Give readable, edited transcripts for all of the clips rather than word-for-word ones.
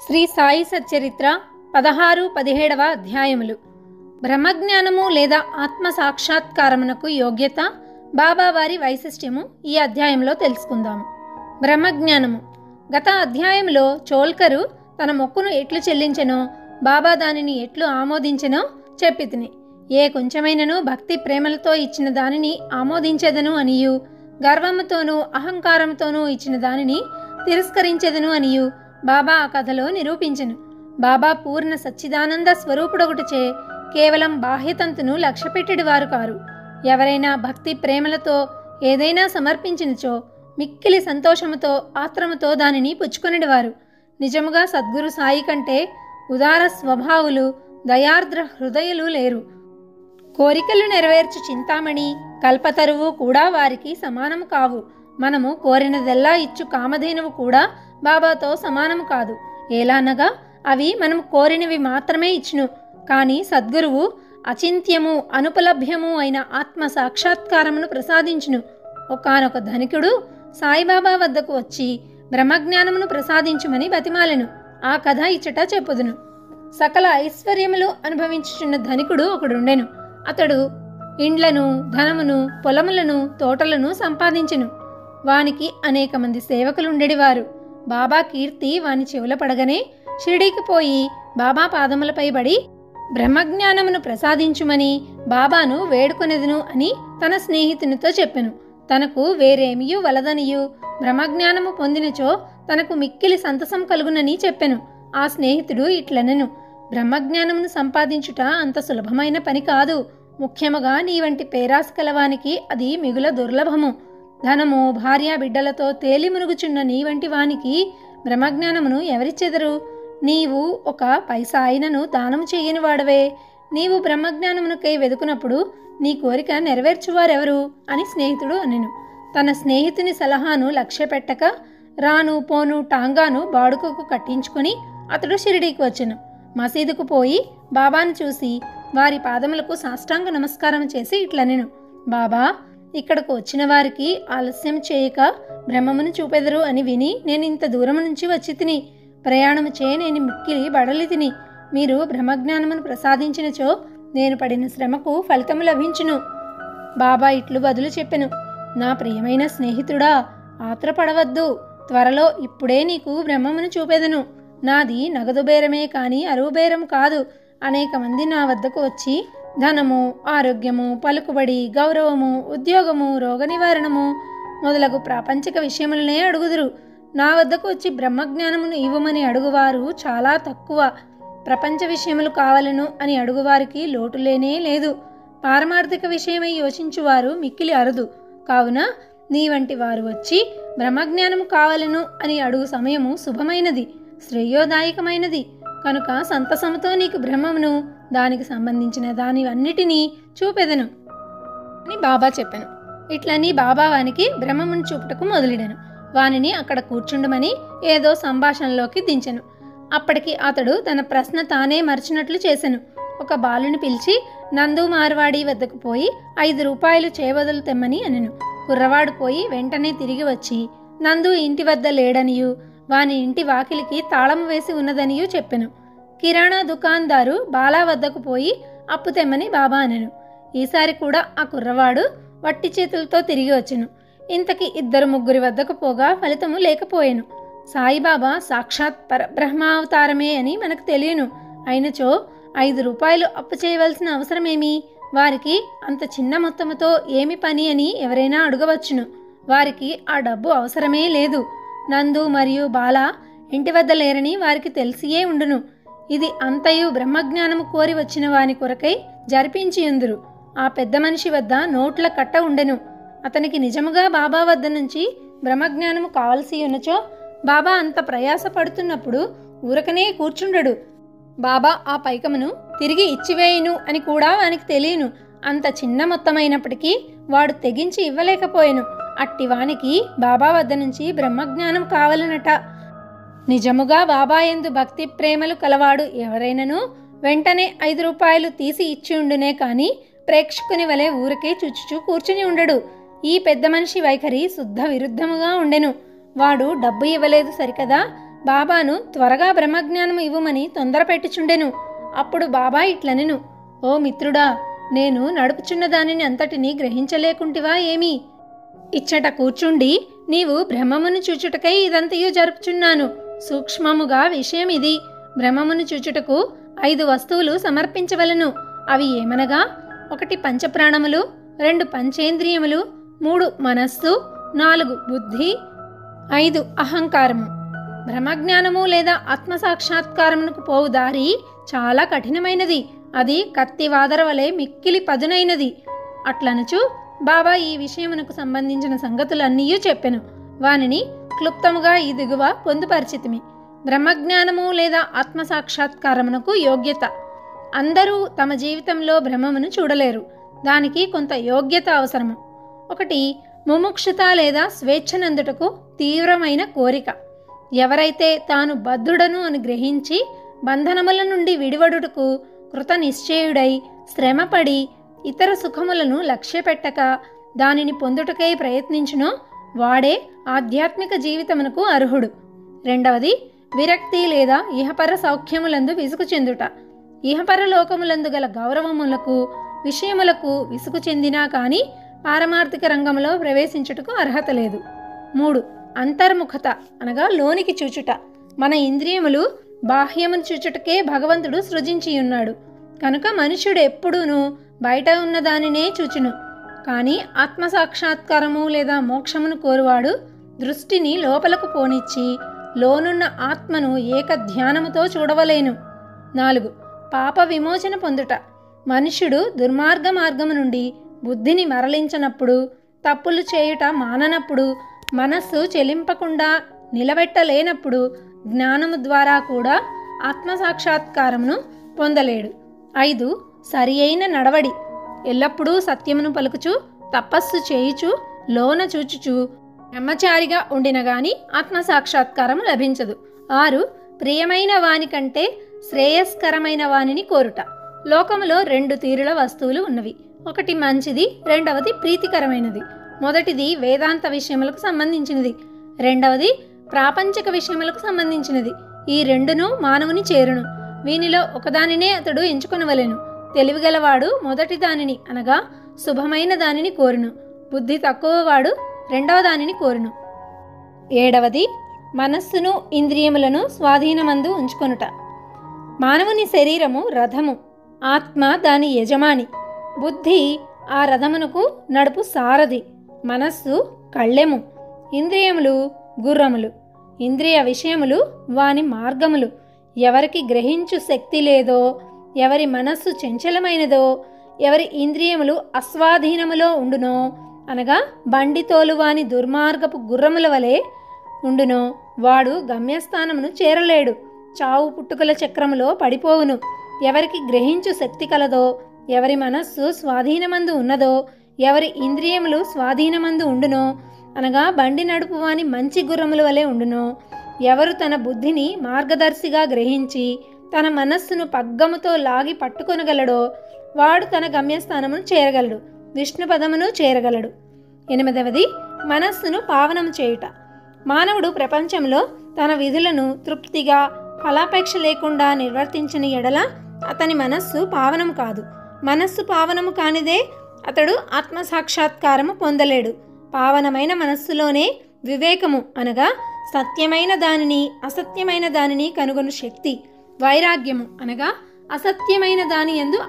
శ్రీ సాయి సచ్చరిత్ర 16-17 అధ్యాయములు. బ్రహ్మజ్ఞానము లేదా ఆత్మ సాక్షాత్కారమునకు యోగ్యత, బాబావారి వైశిష్ట్యము ఈ అధ్యాయంలో తెలుసుకుందాము. బ్రహ్మజ్ఞానము. గత అధ్యాయంలో చోల్కరు తన మొక్కును ఎట్లు చెల్లించెనో, బాబా దానిని ఎట్లు ఆమోదించెనో చెప్పితిని. ఏ కొంచెమైనను భక్తి ప్రేమలతో ఇచ్చిన దానిని ఆమోదించెదను అనియు, గర్వముతోనూ అహంకారంతోనూ ఇచ్చిన దానిని తిరస్కరించెదను అనియు బాబా ఆ కథలో నిరూపించెను. బాబా పూర్ణ సచ్చిదానంద స్వరూపుడొకటిచే కేవలం బాహ్యతంతును లక్ష్యపెట్టెడివారు కారు. ఎవరైనా భక్తి ప్రేమలతో ఏదైనా సమర్పించినచో మిక్కిలి సంతోషముతో ఆత్రముతో దానిని పుచ్చుకొనిడివారు. నిజముగా సద్గురు సాయి కంటే ఉదార స్వభావులు, దయార్ద్ర హృదయులు లేరు. కోరికలు నెరవేర్చు చింతామణి, కల్పతరువు కూడా వారికి సమానము కావు. మనము కోరినదెల్లా ఇచ్చు కామధేనువు కూడా బాబాతో సమానము కాదు. ఏలానగా అవి మనము కోరినవి మాత్రమే ఇచ్చును. కానీ సద్గురువు అచింత్యము అనుపలభ్యము అయిన ఆత్మ సాక్షాత్కారమును ప్రసాదించును. ఒకానొక ధనికుడు సాయిబాబా వద్దకు వచ్చి బ్రహ్మజ్ఞానమును ప్రసాదించుమని బతిమాలెను. ఆ కథ ఇచ్చట చెప్పుదును. సకల ఐశ్వర్యములు అనుభవించుచున్న ధనికుడు ఒకడుండెను. అతడు ఇండ్లను, ధనమును, పొలములను, తోటలను సంపాదించెను. వానికి అనేక మంది సేవకులుండెడివారు. బాబా కీర్తి వాని చెవుల పడగనే షిరిడీకి పోయి బాబా పాదములపై బడి బ్రహ్మజ్ఞానమును ప్రసాదించుమని బాబాను వేడుకొనెదను అని తన స్నేహితునితో చెప్పెను. తనకు వేరేమియూ వలదనియు, బ్రహ్మజ్ఞానము పొందినచో తనకు మిక్కిలి సంతసం కలుగునని చెప్పెను. ఆ స్నేహితుడు ఇట్లనెను: బ్రహ్మజ్ఞానమును సంపాదించుట అంత సులభమైన పని కాదు. ముఖ్యముగా నీ వంటి పేరాస కలవానికి అది మిగుల దుర్లభము. ధనము, భార్య, బిడ్డలతో తేలి మునుగుచున్న నీ వంటి వానికి బ్రహ్మజ్ఞానమును ఎవరిచ్చెదరు? నీవు ఒక పైసా అయినను దానము చెయ్యని వాడవే. నీవు బ్రహ్మజ్ఞానమునకై వెదుకునప్పుడు నీ కోరిక నెరవేర్చువారెవరు అని స్నేహితుడు అనెను. తన స్నేహితుని సలహాను లక్ష్య పెట్టక రాను పోను టాంగాను బాడుకకు కట్టించుకొని అతడు షిరిడీకి వచ్చెను. మసీదుకు పోయి బాబాను చూసి వారి పాదములకు సాష్టాంగ నమస్కారం చేసి ఇట్లనెను: బాబా, ఇక్కడకు వచ్చిన వారికి ఆలస్యం చేయక బ్రహ్మమును చూపెదరు అని విని నేను ఇంత దూరం నుంచి వచ్చి తిని. ప్రయాణము చే నేను మిక్కిలి బడలి తిని. మీరు బ్రహ్మజ్ఞానమును ప్రసాదించినచో నేను పడిన శ్రమకు ఫలితము లభించును. బాబా ఇట్లు బదులు చెప్పెను: నా ప్రియమైన స్నేహితుడా, ఆత్రపడవద్దు. త్వరలో ఇప్పుడే నీకు బ్రహ్మమును చూపెదను. నాది నగదు బేరమే కానీ అరువు బేరం కాదు. అనేక మంది నా వద్దకు వచ్చి ధనము, ఆరోగ్యము, పలుకుబడి, గౌరవము, ఉద్యోగము, రోగ నివారణము మొదలగు ప్రాపంచిక విషయములనే అడుగుదురు. నా వద్దకు వచ్చి బ్రహ్మజ్ఞానమును ఇవ్వమని అడుగువారు చాలా తక్కువ. ప్రపంచ విషయములు కావలను అని అడుగువారికి లోటు లేనే లేదు. పారమార్థిక విషయమై యోచించువారు మిక్కిలి అరుదు. కావున నీ వంటి వారు వచ్చి బ్రహ్మజ్ఞానము కావలను అని అడుగు సమయము శుభమైనది, శ్రేయోదాయకమైనది. కనుక సంతసముతో నీకు బ్రహ్మమును, దానికి సంబంధించిన దానివన్నిటినీ చూపెదను అని బాబా చెప్పెను. ఇట్లని బాబా వానికి బ్రహ్మమును చూపుటకు మొదలెడెను. వానిని అక్కడ కూర్చుండమని ఏదో సంభాషణలోకి దించెను. అప్పటికి అతడు తన ప్రశ్న తానే మర్చినట్లు చేసెను. ఒక బాలుని పిలిచి నందు మార్వాడి వద్దకు పోయి 5 రూపాయలు చేబదులు తెమ్మని అనెను. కుర్రవాడు పోయి వెంటనే తిరిగి వచ్చి నందు ఇంటి వద్ద లేడనియు, వాని ఇంటి వాకిలికి తాళము వేసి ఉన్నదనియూ చెప్పెను. కిరాణా దుకాందారు బాలా వద్దకు పోయి అప్పు తెమ్మని బాబా అనెను. ఈసారి కూడా ఆ కుర్రవాడు వట్టి చేతులతో తిరిగి వచ్చెను. ఇంతకి 2-3 వద్దకు పోగా ఫలితము లేకపోయెను. సాయిబాబా సాక్షాత్ పరబ్రహ్మావతారమే అని మనకు తెలియను. అయినచో 5 రూపాయలు అప్పు చేయవలసిన అవసరమేమి? వారికి అంత చిన్న మొత్తముతో ఏమి పని అని ఎవరైనా అడగవచ్చును. వారికి ఆ డబ్బు అవసరమే లేదు. నందు మరియు బాల ఇంటి వద్ద లేరని వారికి తెలిసియే ఉండును. ఇది అంతయు బ్రహ్మజ్ఞానము కోరి వచ్చిన వాని కొరకై జరిపించి ఉందురు. ఆ పెద్ద మనిషి వద్ద నోట్ల కట్ట ఉండెను. అతనికి నిజముగా బాబా వద్ద నుంచి బ్రహ్మజ్ఞానము కావలసి ఉన్నచో బాబా అంత ప్రయాస పడుతున్నప్పుడు ఊరకనే కూర్చుండడు. బాబా ఆ పైకమును తిరిగి ఇచ్చివేయును అని కూడా వానికి తెలియను. అంత చిన్న మొత్తమైనప్పటికీ వాడు తెగించి ఇవ్వలేకపోయెను. అట్టి వానికి బాబా వద్ద నుంచి బ్రహ్మజ్ఞానం కావాలనట. నిజముగా బాబా యందు భక్తి ప్రేమలు కలవాడు ఎవరైనను వెంటనే 5 రూపాయలు తీసి ఇచ్చి ఉండునే కానీ ప్రేక్షకుని వలె ఊరికే చుచ్చుచూ కూర్చుని ఉండడు. ఈ పెద్ద మనిషి వైఖరి శుద్ధ విరుద్ధముగా ఉండెను. వాడు డబ్బు ఇవ్వలేదు సరికదా, బాబాను త్వరగా బ్రహ్మజ్ఞానము ఇవ్వమని తొందర పెట్టుచుండెను. అప్పుడు బాబా ఇట్లనెను, ఓ మిత్రుడా, నేను నడుపుచున్న దానిని అంతటినీ గ్రహించలేకుంటివా ఏమి? ఇచ్చట కూర్చుండి నీవు బ్రహ్మమును చూచుటకై ఇదంతయు జరుపుచున్నాను. సూక్ష్మముగా విషయం ఇది. బ్రహ్మమును చూచుటకు 5 వస్తువులు సమర్పించవలను. అవి ఏమనగా 1 పంచప్రాణములు, 2 పంచేంద్రియములు, 3 మనస్సు, 4 బుద్ధి, 5 అహంకారము. బ్రహ్మజ్ఞానము లేదా ఆత్మసాక్షాత్కారమునకు పోవు దారి చాలా కఠినమైనది. అది కత్తివాదర వలె మిక్కిలి పదునైనది. అట్లనుచు బాబా ఈ విషయమునకు సంబంధించిన సంగతులన్నీ చెప్పెను. వానిని క్లుప్తముగా ఈ దిగువ పొందుపరిచితిమి. బ్రహ్మజ్ఞానము లేదా ఆత్మసాక్షాత్కారమునకు యోగ్యత. అందరూ తమ జీవితంలో బ్రహ్మమును చూడలేరు. దానికి కొంత యోగ్యత అవసరము. 1 ముముక్షుత లేదా స్వేచ్ఛనందుటకు తీవ్రమైన కోరిక. ఎవరైతే తాను బద్ధుడను అని గ్రహించి బంధనముల నుండి విడివడుటకు కృత నిశ్చయుడై శ్రమపడి ఇతర సుఖములను లక్ష్యపెట్టక దానిని పొందుటకై ప్రయత్నించునో వాడే ఆధ్యాత్మిక జీవితమునకు అర్హుడు. 2 విరక్తి లేదా ఇహపర సౌఖ్యములందు విసుగు చెందుట. ఇహపర లోకములందు గల గౌరవములకు విషయములకు విసుగు చెందినా కానీ పారమార్థిక రంగంలో ప్రవేశించుటకు అర్హత లేదు. 3 అంతర్ముఖత అనగా లోనికి చూచుట. మన ఇంద్రియములు బాహ్యమును చూచుటకే భగవంతుడు సృజించి ఉన్నాడు. కనుక మనుష్యుడు ఎప్పుడూనూ బయట ఉన్న దానినే చూచును. కానీ ఆత్మసాక్షాత్కారము లేదా మోక్షమును కోరువాడు దృష్టిని లోపలకు పోనిచ్చి లోనున్న ఆత్మను ఏక ధ్యానముతో చూడవలేను. 4 పాప విమోచన పొందుట. మనుష్యుడు దుర్మార్గ మార్గము నుండి బుద్ధిని మరలించనప్పుడు, తప్పులు చేయుట మాననప్పుడు, మనస్సు చెలింపకుండా నిలబెట్టలేనప్పుడు జ్ఞానము ద్వారా కూడా ఆత్మసాక్షాత్కారమును పొందలేడు. 5 సరి అయిన నడవడి. ఎల్లప్పుడూ సత్యమును పలుకుచు తపస్సు చేయుచు లోన చూచుచు బ్రహ్మచారిగా ఉండిన గాని ఆత్మసాక్షాత్కారము లభించదు. 6 ప్రియమైన వాని కంటే శ్రేయస్కరమైన వానిని కోరుట. లోకములో 2 తీరుల వస్తువులు ఉన్నవి. 1 మంచిది, 2వది ప్రీతికరమైనది. మొదటిది వేదాంత విషయములకు సంబంధించినది, 2వది ప్రాపంచిక విషయములకు సంబంధించినది. ఈ 2ను మానవుని చేరును. వీనిలో ఒకదానినే అతడు ఎంచుకొనవలెను. తెలివిగలవాడు మొదటి దానిని అనగా శుభమైన దానిని కోరును. బుద్ధి తక్కువవాడు 2వ దానిని కోరును. 7వది మనస్సును ఇంద్రియములను స్వాధీనమందు ఉంచుకొనుట. మానవుని శరీరము రథము, ఆత్మ దాని యజమాని, బుద్ధి ఆ రథమునకు నడుపు సారథి, మనస్సు కళ్ళెము, ఇంద్రియములు గుర్రములు. ఇంద్రియ విషయములు వాని మార్గములు. ఎవరికి గ్రహించు శక్తి లేదో, ఎవరి మనస్సు చంచలమైనదో, ఎవరి ఇంద్రియములు అస్వాధీనములో ఉండునో అనగా బండి తోలువాని దుర్మార్గపు గుర్రముల వలె ఉండునో వాడు గమ్యస్థానమును చేరలేడు. చావు పుట్టుకల చక్రములో పడిపోవును. ఎవరికి గ్రహించు శక్తి కలదో, ఎవరి మనస్సు స్వాధీనమందు ఉన్నదో, ఎవరి ఇంద్రియములు స్వాధీనమందు ఉండునో అనగా బండి నడుపువాని మంచి గుర్రముల వలె ఉండునో, ఎవరు తన బుద్ధిని మార్గదర్శిగా గ్రహించి తన మనస్సును పగ్గముతో లాగి పట్టుకొనగలడో వాడు తన గమ్యస్థానమును చేరగలడు, విష్ణుపదమును చేరగలడు. 8వది మనస్సును పావనము చేయుట. మానవుడు ప్రపంచంలో తన విధులను తృప్తిగా ఫలాపేక్ష లేకుండా నిర్వర్తించిన ఎడల అతని మనస్సు పావనము కాదు. మనస్సు పావనము కానిదే అతడు ఆత్మసాక్షాత్కారము పొందలేడు. పావనమైన మనస్సులోనే వివేకము అనగా సత్యమైన దానిని అసత్యమైన దానిని కనుగొను శక్తి, వైరాగ్యము అనగా అసత్యమైన దాని యందు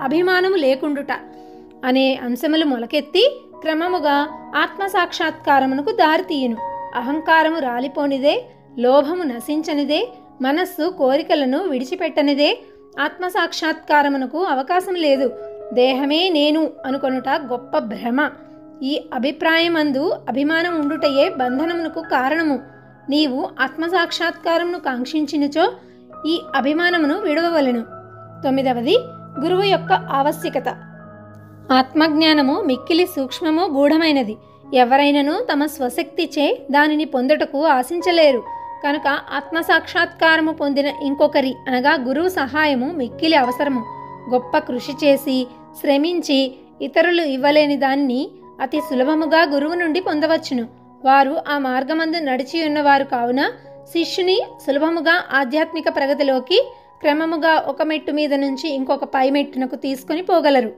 అభిమానము లేకుండుట అనే అంశములు మొలకెత్తి క్రమముగా ఆత్మసాక్షాత్కారమునకు దారితీయును. అహంకారము రాలిపోనిదే, లోభము నశించనిదే, మనస్సు కోరికలను విడిచిపెట్టనిదే ఆత్మసాక్షాత్కారమునకు అవకాశం లేదు. దేహమే నేను అనుకొనుట గొప్ప భ్రమ. ఈ అభిప్రాయమందు అభిమానం ఉండుటయే బంధనమునకు కారణము. నీవు ఆత్మసాక్షాత్కారమును కాంక్షించినచో ఈ అభిమానమును విడవవలెను. 9వది గురువు యొక్క ఆవశ్యకత. ఆత్మజ్ఞానము మిక్కిలి సూక్ష్మము గూఢమైనది. ఎవరైనను తమ స్వశక్తిచే దానిని పొందుటకు ఆశించలేరు. కనుక ఆత్మసాక్షాత్కారము పొందిన ఇంకొకరి అనగా గురువు సహాయము మిక్కిలి అవసరము. గొప్ప కృషి చేసి శ్రమించి ఇతరులు ఇవ్వలేని దాన్ని అతి సులభముగా గురువు నుండి పొందవచ్చును. వారు ఆ మార్గమందు నడిచి ఉన్నవారు కావున శిష్యుని సులభముగా ఆధ్యాత్మిక ప్రగతిలోకి క్రమముగా ఒక మెట్టు మీద నుంచి ఇంకొక పై మెట్టునకు తీసుకుని పోగలరు.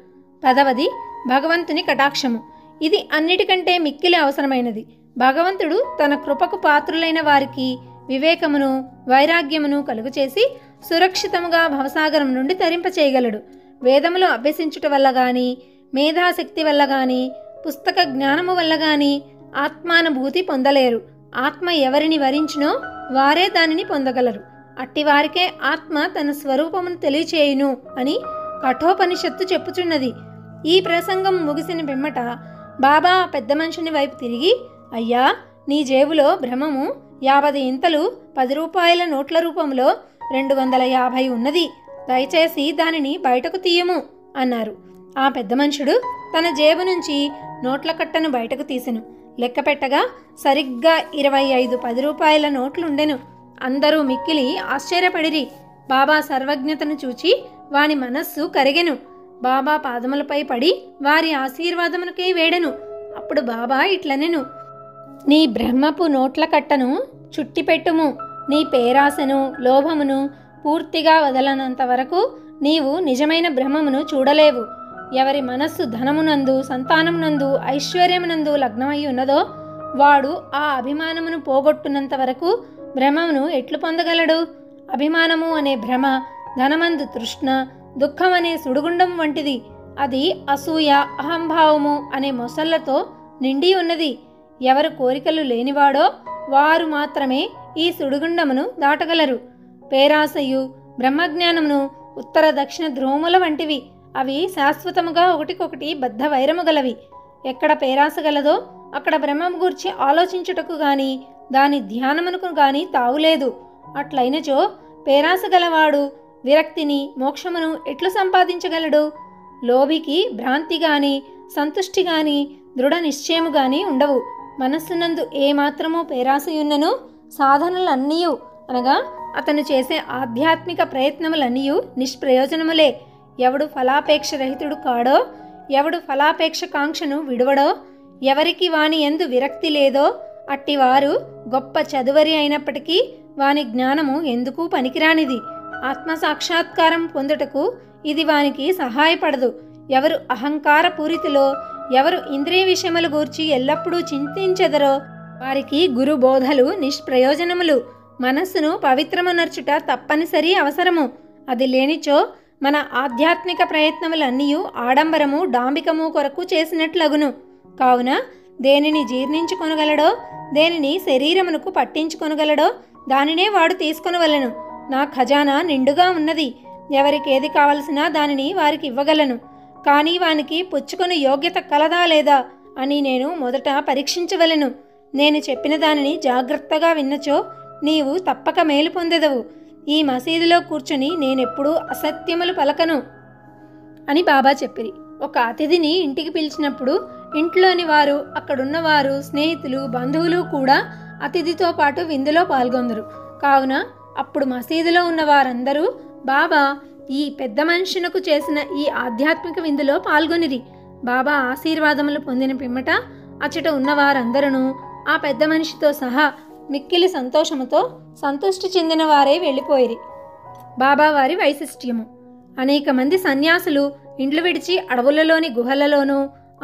10వది భగవంతుని కటాక్షము. ఇది అన్నిటికంటే మిక్కిలి అవసరమైనది. భగవంతుడు తన కృపకు పాత్రులైన వారికి వివేకమును వైరాగ్యమును కలుగచేసి సురక్షితముగా భవసాగరం నుండి తరింపచేయగలడు. వేదములు అభ్యసించుట వల్ల గాని, మేధాశక్తి వల్ల గాని, పుస్తక జ్ఞానము వల్ల గాని ఆత్మానుభూతి పొందలేరు. ఆత్మ ఎవరిని వరించునో వారే దానిని పొందగలరు. అట్టివారికే ఆత్మ తన స్వరూపమును తెలియచేయును అని కఠోపనిషత్తు చెప్పుచున్నది. ఈ ప్రసంగం ముగిసిన పిమ్మట బాబా పెద్ద మనిషిని వైపు తిరిగి, అయ్యా, నీ జేబులో భ్రమము 50 ఇంతలు 10 రూపాయల నోట్ల రూపంలో 250 ఉన్నది. దయచేసి దానిని బయటకు తీయము అన్నారు. ఆ పెద్ద మనుషుడు తన జేబు నుంచి నోట్ల కట్టను బయటకు తీసెను. లెక్క పెట్టగా సరిగ్గా 25 10 రూపాయల నోట్లుండెను. అందరూ మిక్కిలి ఆశ్చర్యపడిరి. బాబా సర్వజ్ఞతను చూచి వాని మనస్సు కరిగెను. బాబా పాదములపై పడి వారి ఆశీర్వాదమునకై వేడెను. అప్పుడు బాబా ఇట్లనెను, నీ బ్రహ్మపు నోట్ల కట్టను చుట్టిపెట్టుము. నీ పేరాశను లోభమును పూర్తిగా వదలనంత వరకు నీవు నిజమైన బ్రహ్మమును చూడలేవు. ఎవరి మనస్సు ధనమునందు, సంతానమునందు, ఐశ్వర్యమునందు లగ్నమై ఉన్నదో వాడు ఆ అభిమానమును పోగొట్టునంత వరకు బ్రహ్మమును ఎట్లు పొందగలడు? అభిమానము అనే భ్రమ ధనమందు తృష్ణ, దుఃఖం అనే సుడిగుండం వంటిది. అది అసూయ, అహంభావము అనే మొసళ్లతో నిండి ఉన్నది. ఎవరు కోరికలు లేనివాడో వారు మాత్రమే ఈ సుడిగుండమును దాటగలరు. పేరాశయు బ్రహ్మజ్ఞానమును ఉత్తర దక్షిణ ధ్రువముల వంటివి. అవి శాశ్వతముగా ఒకటికొకటి బద్ధ వైరము గలవి. ఎక్కడ పేరాశ గలదో అక్కడ బ్రహ్మము గూర్చి ఆలోచించుటకు గాని దాని ధ్యానమునకు గాని తావులేదు. అట్లయినచో పేరాశ గలవాడు విరక్తిని, మోక్షమును ఎట్లు సంపాదించగలడు? లోభికి భ్రాంతి గాని, సంతుష్టి గాని, దృఢ నిశ్చయము గాని ఉండవు. మనస్సునందు ఏమాత్రమూ పేరాశయున్నను సాధనలన్నీయు అనగా అతను చేసే ఆధ్యాత్మిక ప్రయత్నములన్నీయు నిష్ప్రయోజనములే. ఎవడు ఫలాపేక్ష రహితుడు కాడో, ఎవడు ఫలాపేక్ష కాంక్షను విడువడో, ఎవరికి వాని యందు విరక్తి లేదో అట్టివారు గొప్ప చదువరి అయినప్పటికీ వాని జ్ఞానము ఎందుకు పనికిరానిది. ఆత్మసాక్షాత్కారం పొందుటకు ఇది వానికి సహాయపడదు. ఎవరు అహంకార పూరితిలో, ఎవరు ఇంద్రియ విషయముల గూర్చి ఎల్లప్పుడూ చింతించెదరో వారికి గురు బోధలు నిష్ప్రయోజనములు. మనస్సును పవిత్రమునర్చుట తప్పనిసరి అవసరము. అది లేనిచో మన ఆధ్యాత్మిక ప్రయత్నములన్నీ ఆడంబరము, డాంబికము కొరకు చేసినట్లగును. కావున దేనిని జీర్ణించుకొనగలడో, దేనిని శరీరమునకు పట్టించుకొనగలడో దానినే వాడు తీసుకొనవలెను. నా ఖజానా నిండుగా ఉన్నది. ఎవరికేది కావలసినా దానిని వారికి ఇవ్వగలను. కానీ వానికి పుచ్చుకొని యోగ్యత కలదా లేదా అని నేను మొదట పరీక్షించవలెను. నేను చెప్పిన దానిని జాగ్రత్తగా విన్నచో నీవు తప్పక మేలు పొందెదవు. ఈ మసీదులో కూర్చొని నేనెప్పుడూ అసత్యములు పలకను అని బాబా చెప్పిరి. ఒక అతిథిని ఇంటికి పిలిచినప్పుడు ఇంట్లోని వారు, అక్కడున్నవారు, స్నేహితులు, బంధువులు కూడా అతిథితో పాటు విందులో పాల్గొందరు. కావున అప్పుడు మసీదులో ఉన్న వారందరూ బాబా ఈ పెద్ద మనుషునకు చేసిన ఈ ఆధ్యాత్మిక విందులో పాల్గొనిరి. బాబా ఆశీర్వాదములు పొందిన పిమ్మట అచ్చట ఉన్నవారందరూ ఆ పెద్ద మనిషితో సహా మిక్కిలి సంతోషముతో సంతుష్టి చెందిన వారే వెళ్ళిపోయిరి. బాబా వారి వైశిష్ట్యము. అనేక మంది సన్యాసులు ఇండ్లు విడిచి అడవులలోని గుహలలోనూ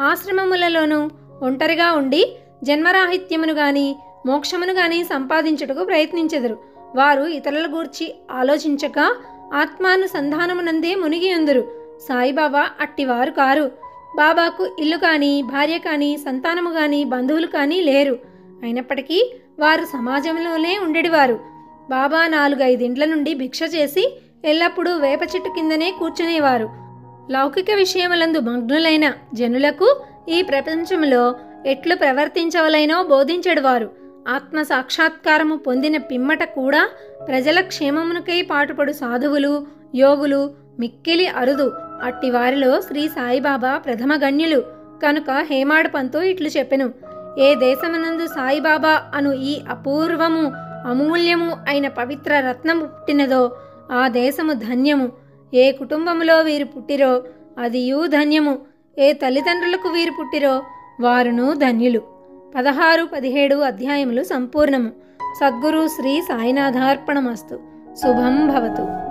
ఆశ్రమములలోనూ ఒంటరిగా ఉండి జన్మరాహిత్యమును గాని మోక్షమును గాని సంపాదించుటకు ప్రయత్నించెదరు. వారు ఇతరుల గూర్చి ఆలోచించక ఆత్మానుసంధానమునందే మునిగి ఉందురు. సాయిబాబా అట్టివారు కారు. బాబాకు ఇల్లు కానీ, భార్య కానీ, సంతానము కానీ, బంధువులు కానీ లేరు. అయినప్పటికీ వారు సమాజంలోనే ఉండేవారు. బాబా 4-5 ఇండ్ల నుండి భిక్ష చేసి ఎల్లప్పుడూ వేప చెట్టు కిందనే కూర్చునేవారు. లౌకిక విషయములందు మగ్నులైన జనులకు ఈ ప్రపంచంలో ఎట్లు ప్రవర్తించవలైనో బోధించెడువారు. ఆత్మ సాక్షాత్కారము పొందిన పిమ్మట కూడా ప్రజల క్షేమమునకై పాటుపడు సాధువులు, యోగులు మిక్కిలి అరుదు. అట్టి వారిలో శ్రీ సాయిబాబా ప్రథమ గణ్యులు. కనుక హేమాడ్ పంతు ఇట్లు చెప్పెను, ఏ దేశమునందు సాయిబాబా అను ఈ అపూర్వము అమూల్యము అయిన పవిత్ర రత్నము పుట్టినదో ఆ దేశము ధన్యము. ఏ కుటుంబములో వీరు పుట్టిరో అదియూ ధన్యము. ఏ తల్లిదండ్రులకు వీరు పుట్టిరో వారును ధన్యులు. 16, 17 అధ్యాయములు సంపూర్ణము. సద్గురు శ్రీ సాయినాథార్పణమస్తు. శుభం భవతు.